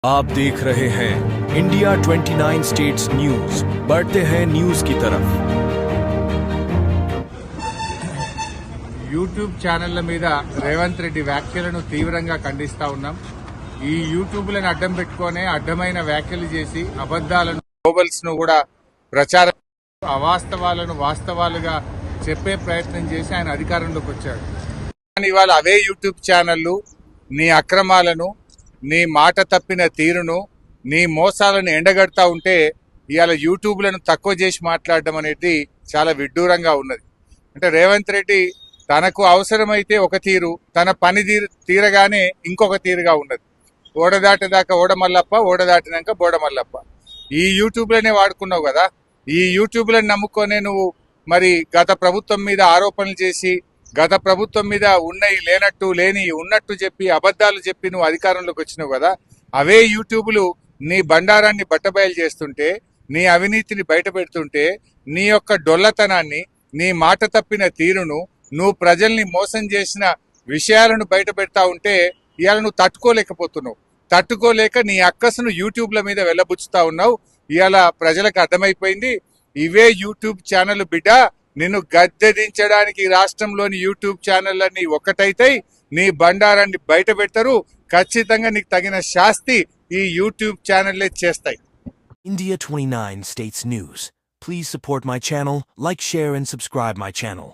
आप देख रहे हैं इंडिया 29 स्टेट्स न्यूज। बढ़ते हैं न्यूज की तरफ। యూట్యూబ్ ఛానళ్ల మీద రేవంత్ రెడ్డి వ్యాఖ్యలను తీవ్రంగా ఖండిస్తా ఉన్నాం. ఈ యూట్యూబ్లను అడ్డం పెట్టుకునే అడ్డమైన వ్యాఖ్యలు చేసి అబద్దాలను గ్లోబల్స్ ను కూడా ప్రచారం అవాస్తవాలను వాస్తవాలుగా చెప్పే ప్రయత్నం చేసి ఆయన అధికారంలోకి వచ్చాడు. కానీ ఇవాళ అవే యూట్యూబ్ ఛానళ్లు నీ అక్రమాలను, నీ మాట తప్పిన తీరును, నీ మోసాలను ఎండగడతా ఉంటే ఇవాళ యూట్యూబ్లను తక్కువ చేసి మాట్లాడడం అనేది చాలా విడ్డూరంగా ఉన్నది. అంటే రేవంత్ రెడ్డి తనకు అవసరమైతే ఒక తీరు, తన పని తీరగానే ఇంకొక తీరుగా ఉన్నది. ఓడదాటేదాకా ఓడమల్లప్ప, ఓడదాటినాక బోడమల్లప్ప. ఈ యూట్యూబ్లనే వాడుకున్నావు కదా. ఈ యూట్యూబ్లను నమ్ముకొనే నువ్వు మరి గత ప్రభుత్వం మీద ఆరోపణలు చేసి, గత ప్రభుత్వం మీద ఉన్నవి లేనట్టు, లేని ఉన్నట్టు చెప్పి, అబద్ధాలు చెప్పి నువ్వు అధికారంలోకి వచ్చినావు కదా. అవే యూట్యూబ్లు నీ బండారాన్ని బట్టబయలు చేస్తుంటే, నీ అవినీతిని బయట పెడుతుంటే, నీ యొక్క డొల్లతనాన్ని, నీ మాట తప్పిన తీరును, నువ్వు ప్రజల్ని మోసం చేసిన విషయాలను బయట పెడతా ఉంటే ఇవాళ నువ్వు తట్టుకోలేకపోతున్నావు. తట్టుకోలేక నీ అక్కసును యూట్యూబ్ల మీద వెళ్ళబుచ్చుతా ఉన్నావు. ఇవాళ ప్రజలకు అర్థమైపోయింది, ఇవే యూట్యూబ్ ఛానల్ బిడ్డ నిన్ను గద్దెదించడానికి రాష్ట్రంలోని యూట్యూబ్ ఛానళ్ళని ఒక్కటైతాయి, నీ బండారాన్ని బయట పెడతారు. ఖచ్చితంగా నీకు తగిన శాస్తి ఈ యూట్యూబ్ ఛానళ్లే చేస్తాయి. India 29 States News. Please support my channel, like, share and subscribe my channel.